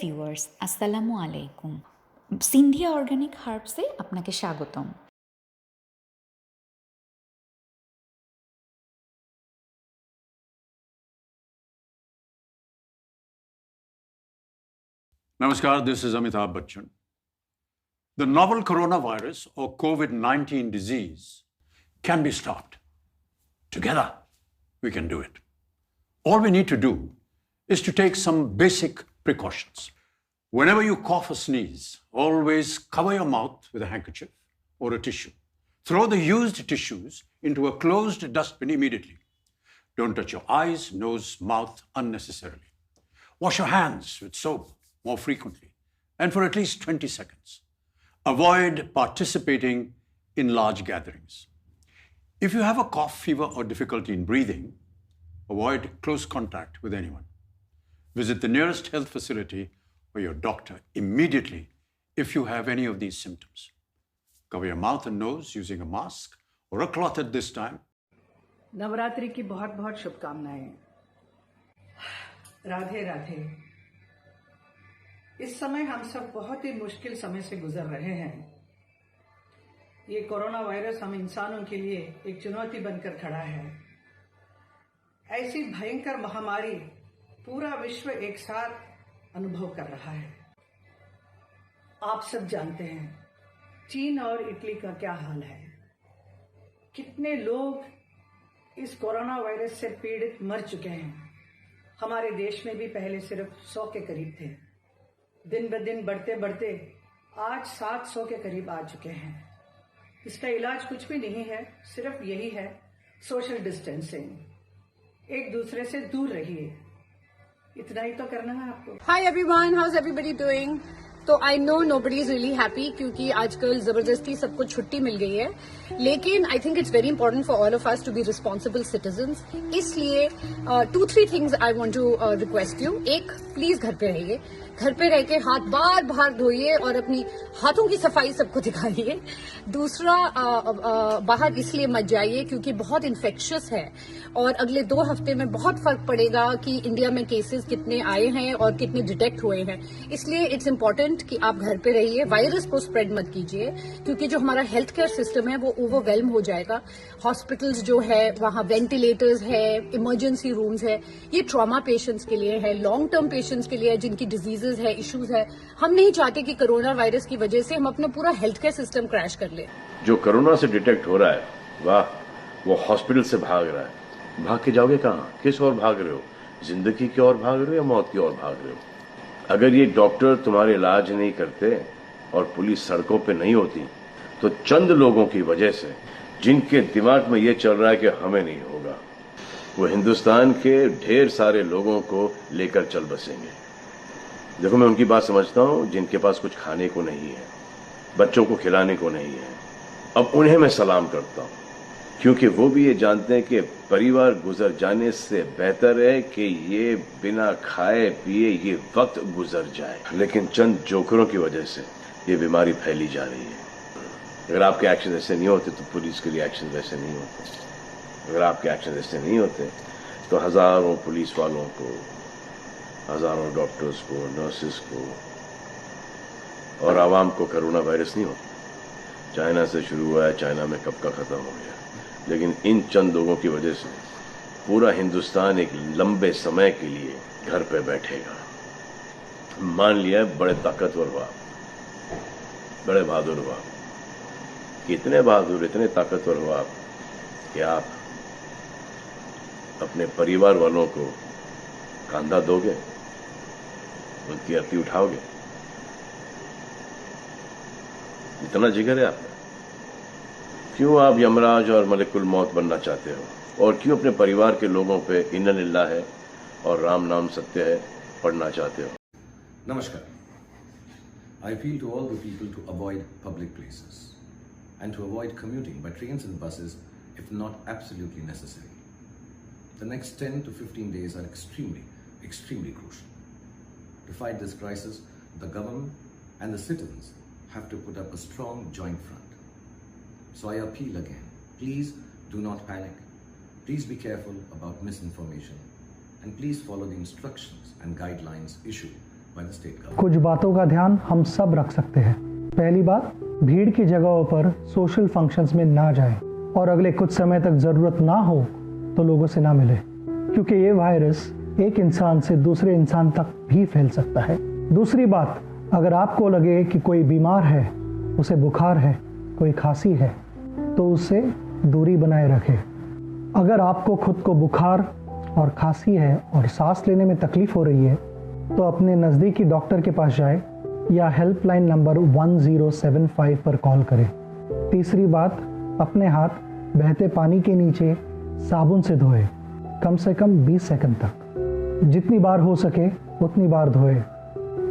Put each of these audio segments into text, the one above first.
Viewers, আসসালামু আলাইকুম। Scindia organic হার্বসে আপনাকে স্বাগতম। Namaskar, this is Amitabh Bachchan. The novel coronavirus or COVID-19 disease can be stopped. Together, we can do it. All we need to do is to take some basic precautions. Whenever you cough or sneeze, always cover your mouth with a handkerchief or a tissue. Throw the used tissues into a closed dustbin immediately. Don't touch your eyes, nose, mouth unnecessarily. Wash your hands with soap more frequently and for at least 20 seconds. Avoid participating in large gatherings. If you have a cough, fever, or difficulty in breathing, avoid close contact with anyone. Visit the nearest health facility or your doctor immediately if you have any of these symptoms. Cover your mouth and nose using a mask or a cloth at this time. Navratri की बहुत बहुत शुभकामनाएं। राधे राधे। इस समय हम सब बहुत ही मुश्किल समय से गुजर रहे हैं। ये कोरोना वायरस हम इंसानों के लिए एक चुनौती बनकर खड़ा है। ऐसी भयंकर महामारी पूरा विश्व एक साथ अनुभव कर रहा है। आप सब जानते हैं चीन और इटली का क्या हाल है। कितने लोग इस कोरोना वायरस से पीड़ित मर चुके हैं। हमारे देश में भी पहले सिर्फ 100 के करीब थे। दिन ब दिन बढ़ते बढ़ते आज 700 के करीब आ चुके हैं। इसका इलाज कुछ भी नहीं है, सिर्फ यही है सोशल डिस्टेंसिंग। एक दूसरे से दूर रहिए, इतना ही तो करना है आपको। Hi everyone, how's everybody doing? तो I know nobody is really happy क्योंकि आजकल जबरदस्ती सबको छुट्टी मिल गई है, लेकिन I think it's very important for all of us to be responsible citizens. इसलिए 2-3 things I want to request you. एक, प्लीज घर पे रहिए, घर पे रह के हाथ बार बार धोइए और अपनी हाथों की सफाई सबको दिखाइए। दूसरा, बाहर इसलिए मत जाइए क्योंकि बहुत इन्फेक्शियस है और अगले 2 हफ्ते में बहुत फर्क पड़ेगा कि इंडिया में केसेस कितने आए हैं और कितने डिटेक्ट हुए हैं। इसलिए इट्स इम्पोर्टेंट कि आप घर पे रहिए, वायरस को स्प्रेड मत कीजिए क्योंकि जो हमारा हेल्थ केयर सिस्टम है वो ओवरवेल्म हो जाएगा। हॉस्पिटल्स जो है वहां वेंटिलेटर्स है, इमरजेंसी रूम्स है, ये ट्रॉमा पेशेंट्स के लिए है, लॉन्ग टर्म पेशेंट्स के लिए है जिनकी डिजीजेज है, इश्यूज है। हम नहीं चाहते कि कोरोना वायरस की वजह से हम अपना पूरा हेल्थ केयर सिस्टम क्रैश कर ले। जो कोरोना से डिटेक्ट हो रहा है, वाह, वो हॉस्पिटल से भाग रहा है। भाग के जाओगे कहाँ? किस ओर भाग रहे हो? जिंदगी की ओर भाग रहे हो या मौत की ओर भाग रहे हो? अगर ये डॉक्टर तुम्हारे इलाज नहीं करते और पुलिस सड़कों पे नहीं होती तो चंद लोगों की वजह से जिनके दिमाग में ये चल रहा है कि हमें नहीं होगा, वो हिंदुस्तान के ढेर सारे लोगों को लेकर चल बसेंगे। देखो, मैं उनकी बात समझता हूं जिनके पास कुछ खाने को नहीं है, बच्चों को खिलाने को नहीं है। अब उन्हें मैं सलाम करता हूं क्योंकि वो भी ये जानते हैं कि परिवार गुजर जाने से बेहतर है कि ये बिना खाए पिए ये वक्त गुजर जाए। लेकिन चंद जोकरों की वजह से ये बीमारी फैली जा रही है। अगर आपके एक्शन ऐसे नहीं होते तो पुलिस के लिए एक्शन वैसे नहीं होते। अगर आपके एक्शन ऐसे नहीं होते तो हजारों पुलिस वालों को, हजारों डॉक्टर्स को, नर्सेस को और आवाम को कोरोना वायरस नहीं होता। चाइना से शुरू हुआ है, चाइना में कब का खत्म हो गया। लेकिन इन चंद लोगों की वजह से पूरा हिंदुस्तान एक लंबे समय के लिए घर पे बैठेगा। मान लिया बड़े ताकतवर हुआ, बड़े बहादुर हुआ, इतने बहादुर, इतने ताकतवर हुआ कि आप अपने परिवार वालों को कंधा दोगे, उनकी अर्थी उठाओगे। इतना जिगर है आपका। क्यों आप यमराज और मलिकुल मौत बनना चाहते हो? और क्यों अपने परिवार के लोगों पे इन्ना लिल्लाह है और राम नाम सत्य है पढ़ना चाहते हो? Namaskar. I appeal to all the people to avoid public places and to avoid commuting by trains and buses if not absolutely necessary. The next 10 to 15 days are extremely crucial. To fight this crisis, the government and the citizens have to put up a strong joint front. So I appeal again, please do not panic. Please be careful about misinformation and please follow the instructions and guidelines issued by the state government. कुछ बातों का ध्यान हम सब रख सकते हैं। पहली बात, भीड़ की जगहों पर सोशल फंक्शंस में ना जाएं और अगले कुछ समय तक ज़रूरत ना हो तो लोगों से ना मिलें, क्योंकि ये वायरस एक इंसान से दूसरे इंसान तक भी फैल सकता है। दूसरी बात, अगर आपको लगे कि कोई बीमार है, उसे बुखार है, कोई खांसी है, तो उससे दूरी बनाए रखें। अगर आपको खुद को बुखार और खांसी है और सांस लेने में तकलीफ हो रही है, तो अपने नज़दीकी डॉक्टर के पास जाएं या हेल्पलाइन नंबर 1075 पर कॉल करें। तीसरी बात, अपने हाथ बहते पानी के नीचे साबुन से धोएं, कम से कम 20 सेकंड तक। जितनी बार हो सके उतनी बार धोएं।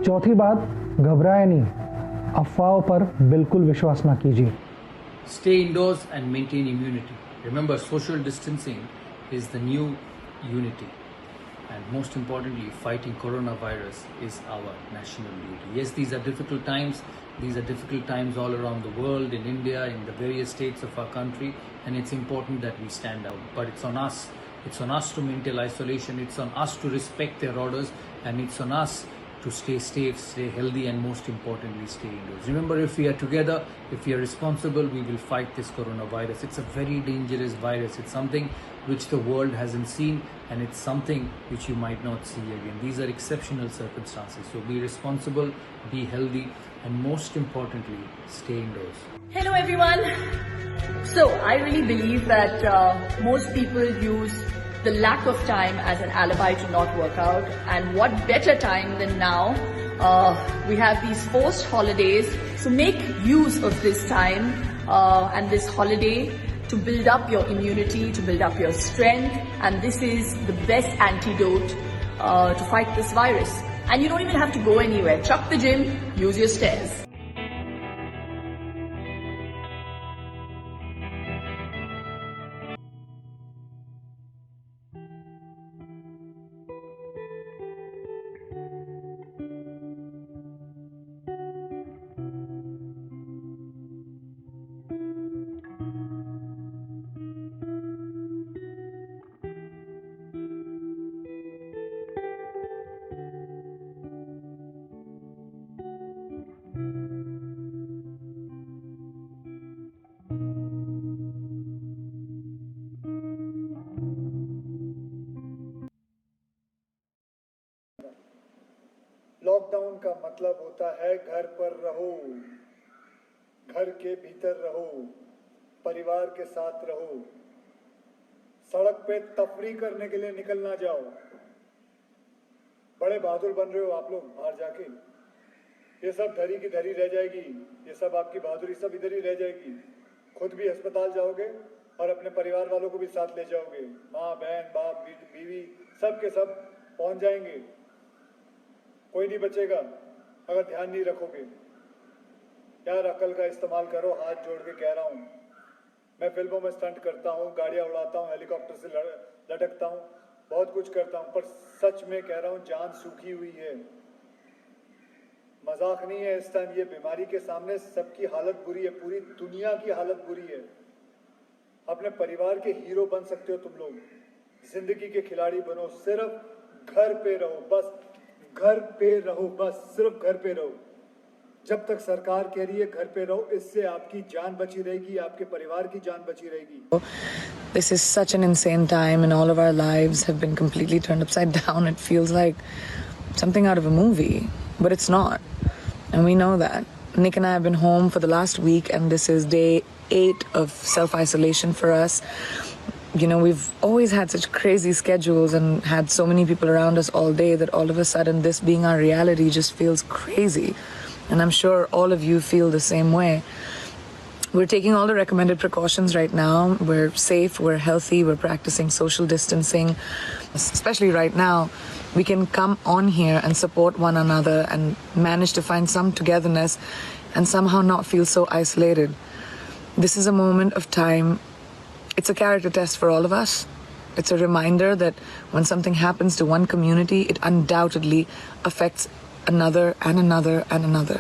चौथी बात, घबराएं नहीं, अफवाहों पर बिल्कुल विश्वास ना कीजिए। Stay indoors and maintain immunity. Remember, social distancing is the new unity. And most importantly, fighting coronavirus is our national duty. Yes, these are difficult times. These are difficult times all around the world, in India, in the various states of our country. And it's important that we stand out. But it's on us. It's on us to maintain isolation. It's on us to respect their orders. And it's on us to stay safe, stay healthy, and most importantly, stay indoors. Remember, if we are together, if we are responsible, we will fight this coronavirus. It's a very dangerous virus. It's something which the world hasn't seen, and it's something which you might not see again. These are exceptional circumstances. So be responsible, be healthy, and most importantly, stay indoors. Hello everyone. So I really believe that most people use the lack of time as an alibi to not work out, and what better time than now? We have these forced holidays, so make use of this time and this holiday to build up your immunity, to build up your strength, and this is the best antidote to fight this virus. And you don't even have to go anywhere. Chuck the gym, use your stairs. Lockdown का मतलब होता है घर पर रहो, घर के भीतर रहो, परिवार के साथ रहो, सड़क पे तफरी करने के लिए निकल ना जाओ। बड़े बहादुर बन रहे हो आप लोग बाहर जाके, ये सब धरी की धरी रह जाएगी, ये सब आपकी बहादुरी सब इधर ही रह जाएगी। खुद भी अस्पताल जाओगे और अपने परिवार वालों को भी साथ ले जाओगे, माँ बहन बाप बीवी सब के सब पहुंच जाएंगे। कोई नहीं बचेगा अगर ध्यान नहीं रखोगे। यार अकल का इस्तेमाल करो, हाथ जोड़ के कह रहा हूँ। मैं फिल्मों में स्टंट करता हूँ, गाड़ियाँ उड़ाता हूँ, हेलीकॉप्टर से लटकता हूँ, बहुत कुछ करता हूँ, पर सच में कह रहा हूँ जान सूखी हुई है। मजाक नहीं है। इस टाइम ये बीमारी के सामने सबकी हालत बुरी है, पूरी दुनिया की हालत बुरी है। अपने परिवार के हीरो बन सकते हो तुम लोग, जिंदगी के खिलाड़ी बनो। सिर्फ घर पे रहो, बस घर पे रहो, बस सिर्फ घर पे रहो। जब तक सरकार कह रही है घर पे रहो, इससे आपकी जान बची रहेगी, आपके परिवार की जान बची रहेगी। This is such an insane time, and all of our lives have been completely turned upside down. It feels like something out of a movie, but it's not, and we know that. Nick and I have been home for the last week, and this is day 8 of self-isolation for us. You know, we've always had such crazy schedules and had so many people around us all day that all of a sudden this being our reality just feels crazy. And I'm sure all of you feel the same way. We're taking all the recommended precautions right now. We're safe, we're healthy, we're practicing social distancing. Especially right now, we can come on here and support one another and manage to find some togetherness and somehow not feel so isolated. This is a moment of time. It's a character test for all of us. It's a reminder that when something happens to one community, it undoubtedly affects another and another and another.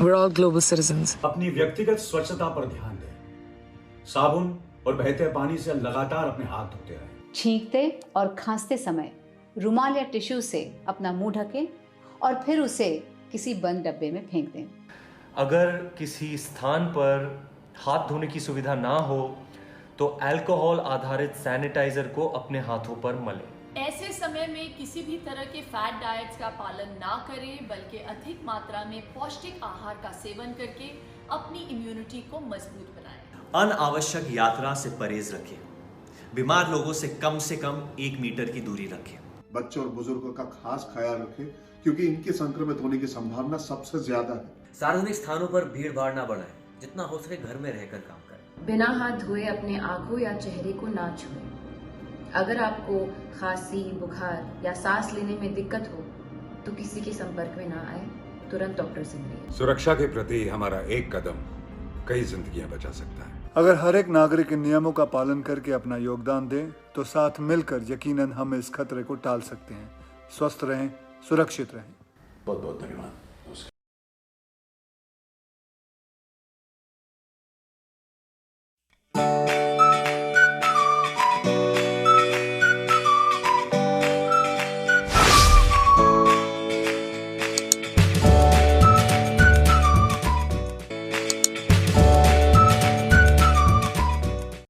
We're all global citizens. अपनी व्यक्तिगत स्वच्छता पर ध्यान दें। साबुन और बहते पानी से लगातार अपने हाथ धोते रहें। छींकते और खांसते समय रुमाल या टिश्यू से अपना मुंह ढकें और फिर उसे किसी बंद डब्बे में फेंक दें। अगर किसी स्थान पर हाथ धोने की सुविधा ना हो तो अल्कोहल आधारित सैनिटाइजर को अपने हाथों पर मलें। ऐसे समय में किसी भी तरह के फैट डाइट्स का पालन ना करें, बल्कि अधिक मात्रा में पौष्टिक आहार का सेवन करके अपनी इम्यूनिटी को मजबूत बनाएं। अनावश्यक यात्रा से परहेज रखें। बीमार लोगों से कम 1 मीटर की दूरी रखें। बच्चों और बुजुर्गों का खास ख्याल रखें क्योंकि इनके संक्रमित होने की संभावना सबसे ज्यादा है। सार्वजनिक स्थानों पर भीड़ भाड़ ना बढ़ाएं, जितना हो सके घर में रहकर काम करें। बिना हाथ धोए अपने आंखों या चेहरे को ना छुएं। अगर आपको खांसी, बुखार या सांस लेने में दिक्कत हो तो किसी के संपर्क में ना आए, तुरंत डॉक्टर से मिलिए। सुरक्षा के प्रति हमारा एक कदम कई जिंदगियां बचा सकता है। अगर हर एक नागरिक इन नियमों का पालन करके अपना योगदान दे तो साथ मिलकर यकीनन हम इस खतरे को टाल सकते हैं। स्वस्थ रहें, सुरक्षित रहें। बहुत बहुत धन्यवाद।